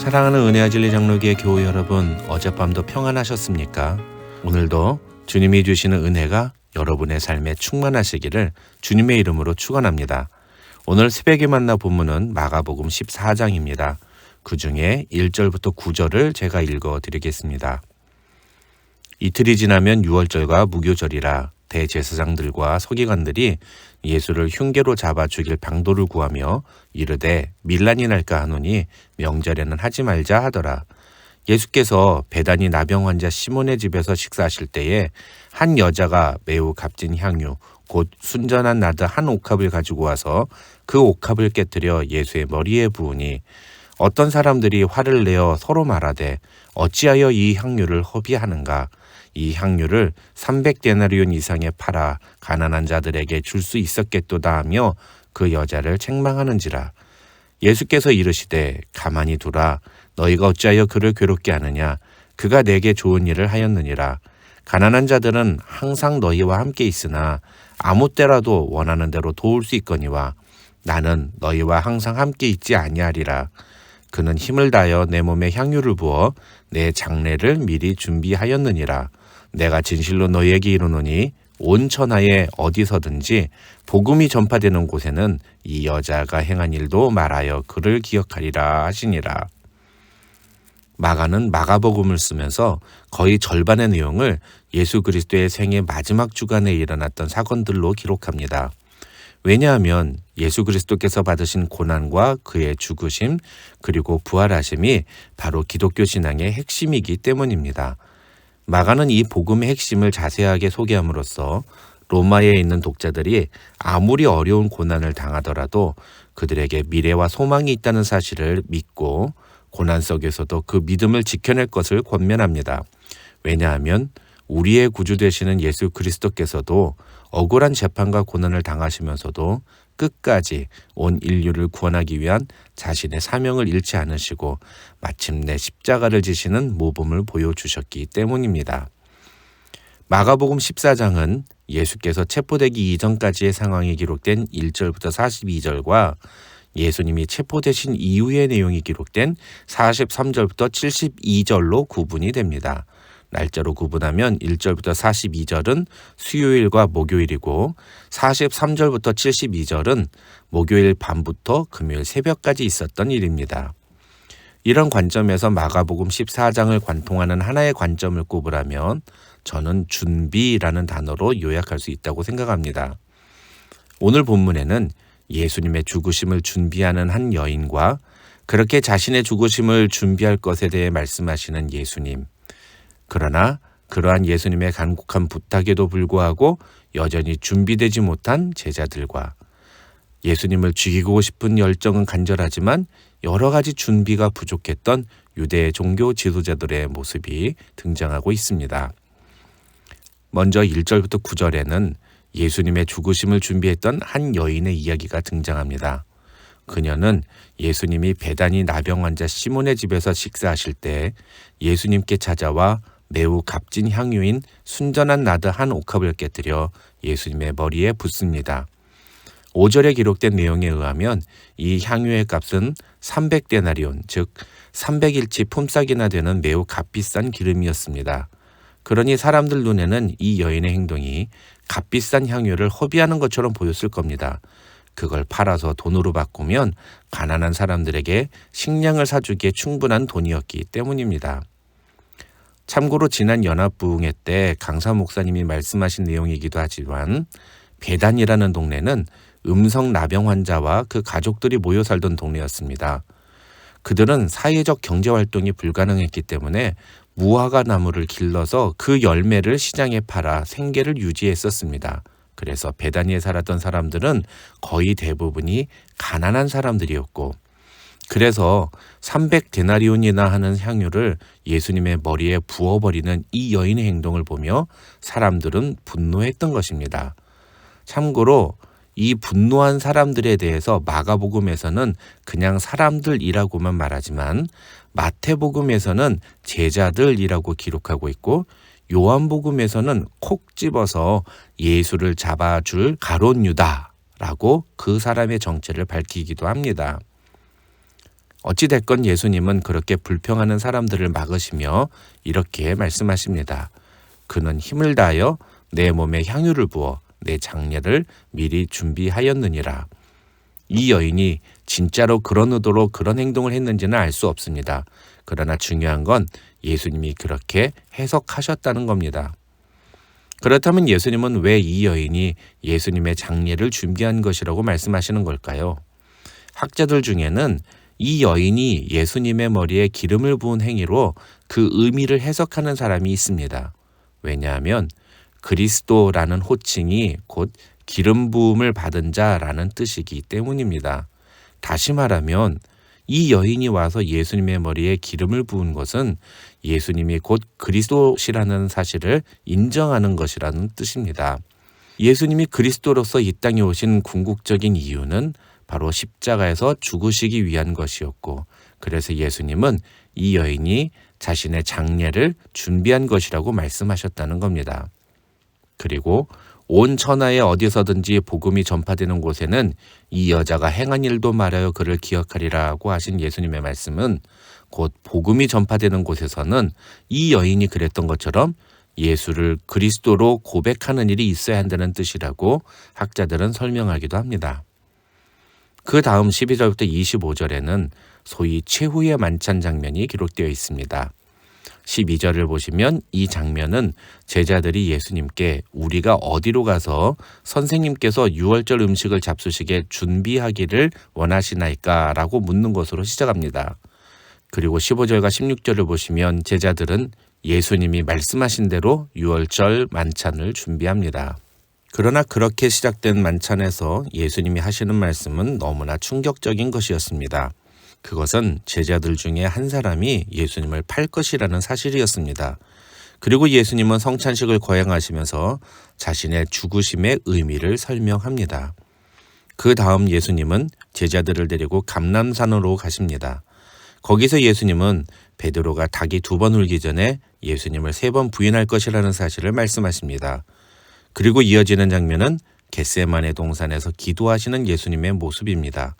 사랑하는 은혜와 진리 장로교회 교우 여러분, 어젯밤도 평안하셨습니까? 오늘도 주님이 주시는 은혜가 여러분의 삶에 충만하시기를 주님의 이름으로 축원합니다. 오늘 새벽에 만나 본문은 마가복음 14장입니다. 그 중에 1절부터 9절을 제가 읽어드리겠습니다. 이틀이 지나면 유월절과 무교절이라 대제사장들과 서기관들이 예수를 흉계로 잡아 죽일 방도를 구하며 이르되 밀란이 날까 하노니 명절에는 하지 말자 하더라. 예수께서 베다니 나병 환자 시몬의 집에서 식사하실 때에 한 여자가 매우 값진 향유 곧 순전한 나드 한 옥합을 가지고 와서 그 옥합을 깨뜨려 예수의 머리에 부으니 어떤 사람들이 화를 내어 서로 말하되 어찌하여 이 향유를 허비하는가? 이 향유를 300데나리온 이상에 팔아 가난한 자들에게 줄 수 있었겠도다 하며 그 여자를 책망하는지라. 예수께서 이르시되 가만히 두라. 너희가 어찌하여 그를 괴롭게 하느냐? 그가 내게 좋은 일을 하였느니라. 가난한 자들은 항상 너희와 함께 있으나 아무 때라도 원하는 대로 도울 수 있거니와 나는 너희와 항상 함께 있지 아니하리라. 그는 힘을 다하여 내 몸에 향유를 부어 내 장례를 미리 준비하였느니라. 내가 진실로 너희에게 이르노니 온 천하에 어디서든지 복음이 전파되는 곳에는 이 여자가 행한 일도 말하여 그를 기억하리라 하시니라. 마가는 마가복음을 쓰면서 거의 절반의 내용을 예수 그리스도의 생애 마지막 주간에 일어났던 사건들로 기록합니다. 왜냐하면 예수 그리스도께서 받으신 고난과 그의 죽으심 그리고 부활하심이 바로 기독교 신앙의 핵심이기 때문입니다. 마가는 이 복음의 핵심을 자세하게 소개함으로써 로마에 있는 독자들이 아무리 어려운 고난을 당하더라도 그들에게 미래와 소망이 있다는 사실을 믿고 고난 속에서도 그 믿음을 지켜낼 것을 권면합니다. 왜냐하면 우리의 구주 되시는 예수 그리스도께서도 억울한 재판과 고난을 당하시면서도 끝까지 온 인류를 구원하기 위한 자신의 사명을 잃지 않으시고 마침내 십자가를 지시는 모범을 보여주셨기 때문입니다. 마가복음 14장은 예수께서 체포되기 이전까지의 상황이 기록된 1절부터 42절과 예수님이 체포되신 이후의 내용이 기록된 43절부터 72절로 구분이 됩니다. 날짜로 구분하면 1절부터 42절은 수요일과 목요일이고 43절부터 72절은 목요일 밤부터 금요일 새벽까지 있었던 일입니다. 이런 관점에서 마가복음 14장을 관통하는 하나의 관점을 꼽으라면 저는 준비라는 단어로 요약할 수 있다고 생각합니다. 오늘 본문에는 예수님의 죽으심을 준비하는 한 여인과 그렇게 자신의 죽으심을 준비할 것에 대해 말씀하시는 예수님. 그러나 그러한 예수님의 간곡한 부탁에도 불구하고 여전히 준비되지 못한 제자들과 예수님을 죽이고 싶은 열정은 간절하지만 여러 가지 준비가 부족했던 유대 종교 지도자들의 모습이 등장하고 있습니다. 먼저 1절부터 9절에는 예수님의 죽으심을 준비했던 한 여인의 이야기가 등장합니다. 그녀는 예수님이 베다니 나병 환자 시몬의 집에서 식사하실 때 예수님께 찾아와 매우 값진 향유인 순전한 나드 한 옥합을 깨뜨려 예수님의 머리에 붓습니다. 5절에 기록된 내용에 의하면 이 향유의 값은 300데나리온, 즉 300일치 품삯이나 되는 매우 값비싼 기름이었습니다. 그러니 사람들 눈에는 이 여인의 행동이 값비싼 향유를 허비하는 것처럼 보였을 겁니다. 그걸 팔아서 돈으로 바꾸면 가난한 사람들에게 식량을 사주기에 충분한 돈이었기 때문입니다. 참고로 지난 연합부흥회 때 강사 목사님이 말씀하신 내용이기도 하지만 베단이라는 동네는 음성 나병 환자와 그 가족들이 모여 살던 동네였습니다. 그들은 사회적 경제활동이 불가능했기 때문에 무화과 나무를 길러서 그 열매를 시장에 팔아 생계를 유지했었습니다. 그래서 베다니에 살았던 사람들은 거의 대부분이 가난한 사람들이었고 그래서 300데나리온이나 하는 향유를 예수님의 머리에 부어버리는 이 여인의 행동을 보며 사람들은 분노했던 것입니다. 참고로 이 분노한 사람들에 대해서 마가복음에서는 그냥 사람들이라고만 말하지만 마태복음에서는 제자들이라고 기록하고 있고 요한복음에서는 콕 집어서 예수를 잡아줄 가롯 유다라고 그 사람의 정체를 밝히기도 합니다. 어찌됐건 예수님은 그렇게 불평하는 사람들을 막으시며 이렇게 말씀하십니다. 그는 힘을 다하여 내 몸에 향유를 부어 내 장례를 미리 준비하였느니라. 이 여인이 진짜로 그런 의도로 그런 행동을 했는지는 알 수 없습니다. 그러나 중요한 건 예수님이 그렇게 해석하셨다는 겁니다. 그렇다면 예수님은 왜 이 여인이 예수님의 장례를 준비한 것이라고 말씀하시는 걸까요? 학자들 중에는 이 여인이 예수님의 머리에 기름을 부은 행위로 그 의미를 해석하는 사람이 있습니다. 왜냐하면 그리스도라는 호칭이 곧 기름 부음을 받은 자라는 뜻이기 때문입니다. 다시 말하면 이 여인이 와서 예수님의 머리에 기름을 부은 것은 예수님이 곧 그리스도시라는 사실을 인정하는 것이라는 뜻입니다. 예수님이 그리스도로서 이 땅에 오신 궁극적인 이유는 바로 십자가에서 죽으시기 위한 것이었고, 그래서 예수님은 이 여인이 자신의 장례를 준비한 것이라고 말씀하셨다는 겁니다. 그리고 온 천하에 어디서든지 복음이 전파되는 곳에는 이 여자가 행한 일도 말하여 그를 기억하리라고 하신 예수님의 말씀은 곧 복음이 전파되는 곳에서는 이 여인이 그랬던 것처럼 예수를 그리스도로 고백하는 일이 있어야 한다는 뜻이라고 학자들은 설명하기도 합니다. 그 다음 12절부터 25절에는 소위 최후의 만찬 장면이 기록되어 있습니다. 12절을 보시면 이 장면은 제자들이 예수님께 우리가 어디로 가서 선생님께서 유월절 음식을 잡수시게 준비하기를 원하시나이까? 라고 묻는 것으로 시작합니다. 그리고 15절과 16절을 보시면 제자들은 예수님이 말씀하신 대로 유월절 만찬을 준비합니다. 그러나 그렇게 시작된 만찬에서 예수님이 하시는 말씀은 너무나 충격적인 것이었습니다. 그것은 제자들 중에 한 사람이 예수님을 팔 것이라는 사실이었습니다. 그리고 예수님은 성찬식을 거행하시면서 자신의 죽으심의 의미를 설명합니다. 그 다음 예수님은 제자들을 데리고 감람산으로 가십니다. 거기서 예수님은 베드로가 닭이 2번 울기 전에 예수님을 3번 부인할 것이라는 사실을 말씀하십니다. 그리고 이어지는 장면은 겟세마네 동산에서 기도하시는 예수님의 모습입니다.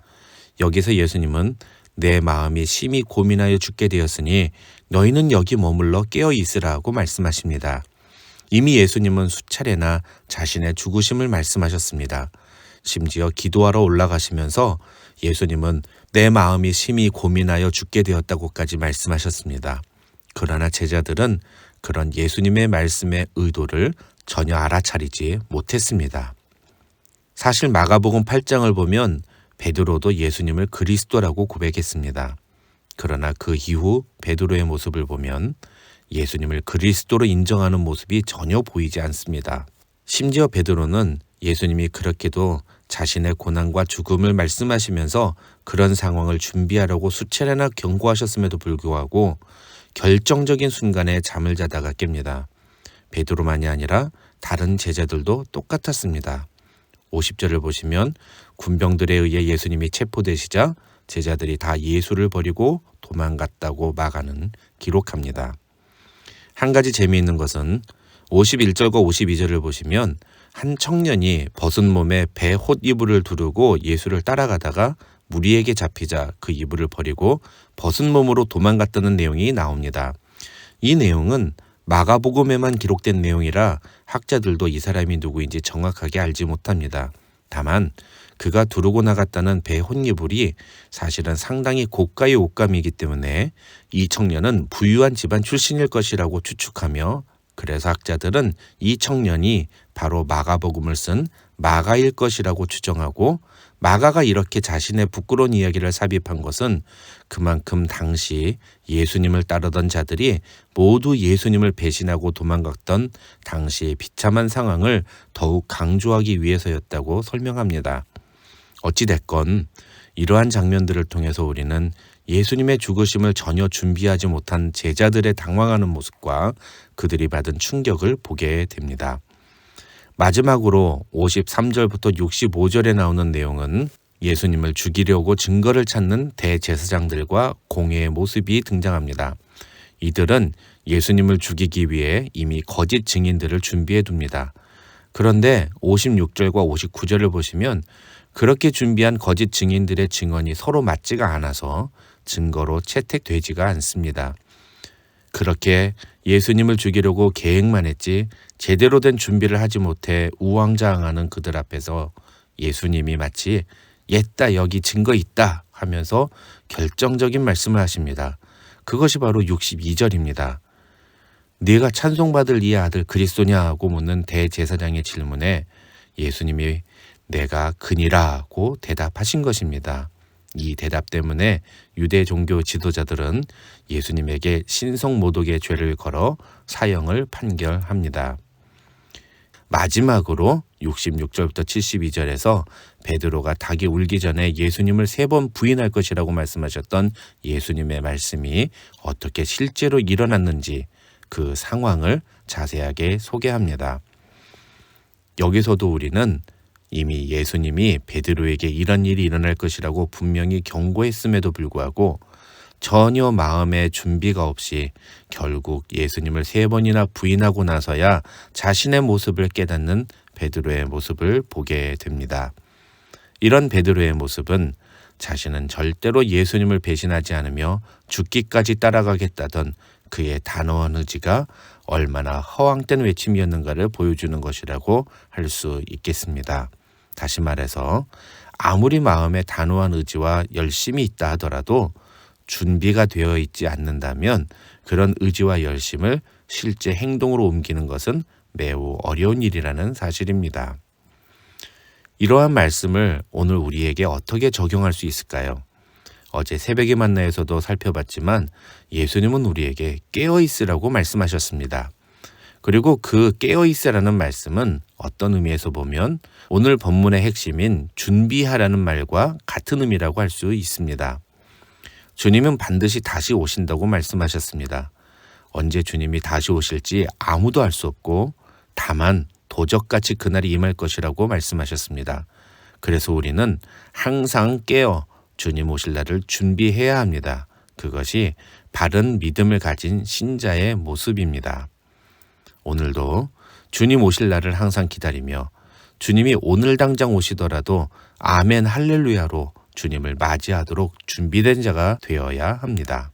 여기서 예수님은 내 마음이 심히 고민하여 죽게 되었으니 너희는 여기 머물러 깨어 있으라고 말씀하십니다. 이미 예수님은 수차례나 자신의 죽으심을 말씀하셨습니다. 심지어 기도하러 올라가시면서 예수님은 내 마음이 심히 고민하여 죽게 되었다고까지 말씀하셨습니다. 그러나 제자들은 그런 예수님의 말씀의 의도를 전혀 알아차리지 못했습니다. 사실 마가복음 8장을 보면 베드로도 예수님을 그리스도라고 고백했습니다. 그러나 그 이후 베드로의 모습을 보면 예수님을 그리스도로 인정하는 모습이 전혀 보이지 않습니다. 심지어 베드로는 예수님이 그렇게도 자신의 고난과 죽음을 말씀하시면서 그런 상황을 준비하라고 수차례나 경고하셨음에도 불구하고 결정적인 순간에 잠을 자다가 깹니다. 베드로만이 아니라 다른 제자들도 똑같았습니다. 50절을 보시면 군병들에 의해 예수님이 체포되시자 제자들이 다 예수를 버리고 도망갔다고 마가는 기록합니다. 한 가지 재미있는 것은 51절과 52절을 보시면 한 청년이 벗은 몸에 배 홑 이불을 두르고 예수를 따라가다가 무리에게 잡히자 그 이불을 버리고 벗은 몸으로 도망갔다는 내용이 나옵니다. 이 내용은 마가복음에만 기록된 내용이라 학자들도 이 사람이 누구인지 정확하게 알지 못합니다. 다만 그가 두르고 나갔다는 배 홑이불이 사실은 상당히 고가의 옷감이기 때문에 이 청년은 부유한 집안 출신일 것이라고 추측하며, 그래서 학자들은 이 청년이 바로 마가복음을 쓴 마가일 것이라고 추정하고, 마가가 이렇게 자신의 부끄러운 이야기를 삽입한 것은 그만큼 당시 예수님을 따르던 자들이 모두 예수님을 배신하고 도망갔던 당시의 비참한 상황을 더욱 강조하기 위해서였다고 설명합니다. 어찌됐건 이러한 장면들을 통해서 우리는 예수님의 죽으심을 전혀 준비하지 못한 제자들의 당황하는 모습과 그들이 받은 충격을 보게 됩니다. 마지막으로 53절부터 65절에 나오는 내용은 예수님을 죽이려고 증거를 찾는 대제사장들과 공회의 모습이 등장합니다. 이들은 예수님을 죽이기 위해 이미 거짓 증인들을 준비해 둡니다. 그런데 56절과 59절을 보시면 그렇게 준비한 거짓 증인들의 증언이 서로 맞지가 않아서 증거로 채택되지가 않습니다. 그렇게 예수님을 죽이려고 계획만 했지 제대로 된 준비를 하지 못해 우왕좌왕하는 그들 앞에서 예수님이 마치 옛다 여기 증거 있다 하면서 결정적인 말씀을 하십니다. 그것이 바로 62절입니다. 네가 찬송받을 이 아들 그리스도냐고 묻는 대제사장의 질문에 예수님이 내가 그니라고 대답하신 것입니다. 이 대답 때문에 유대 종교 지도자들은 예수님에게 신성모독의 죄를 걸어 사형을 판결합니다. 마지막으로 66절부터 72절에서 베드로가 닭이 울기 전에 예수님을 3번 부인할 것이라고 말씀하셨던 예수님의 말씀이 어떻게 실제로 일어났는지 그 상황을 자세하게 소개합니다. 여기서도 우리는 이미 예수님이 베드로에게 이런 일이 일어날 것이라고 분명히 경고했음에도 불구하고 전혀 마음의 준비가 없이 결국 예수님을 3번이나 부인하고 나서야 자신의 모습을 깨닫는 베드로의 모습을 보게 됩니다. 이런 베드로의 모습은 자신은 절대로 예수님을 배신하지 않으며 죽기까지 따라가겠다던 그의 단호한 의지가 얼마나 허황된 외침이었는가를 보여주는 것이라고 할 수 있겠습니다. 다시 말해서 아무리 마음에 단호한 의지와 열심이 있다 하더라도 준비가 되어 있지 않는다면 그런 의지와 열심을 실제 행동으로 옮기는 것은 매우 어려운 일이라는 사실입니다. 이러한 말씀을 오늘 우리에게 어떻게 적용할 수 있을까요? 어제 새벽의 만나에서도 살펴봤지만 예수님은 우리에게 깨어있으라고 말씀하셨습니다. 그리고 그 깨어있으라는 말씀은 어떤 의미에서 보면 오늘 본문의 핵심인 준비하라는 말과 같은 의미라고 할 수 있습니다. 주님은 반드시 다시 오신다고 말씀하셨습니다. 언제 주님이 다시 오실지 아무도 알 수 없고 다만 도적같이 그날이 임할 것이라고 말씀하셨습니다. 그래서 우리는 항상 깨어 주님 오실 날을 준비해야 합니다. 그것이 바른 믿음을 가진 신자의 모습입니다. 오늘도 주님 오실 날을 항상 기다리며 주님이 오늘 당장 오시더라도 아멘 할렐루야로 주님을 맞이하도록 준비된 자가 되어야 합니다.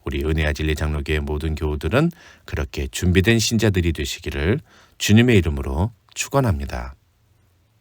우리 은혜와 진리 장로교회 모든 교우들은 그렇게 준비된 신자들이 되시기를 주님의 이름으로 축원합니다.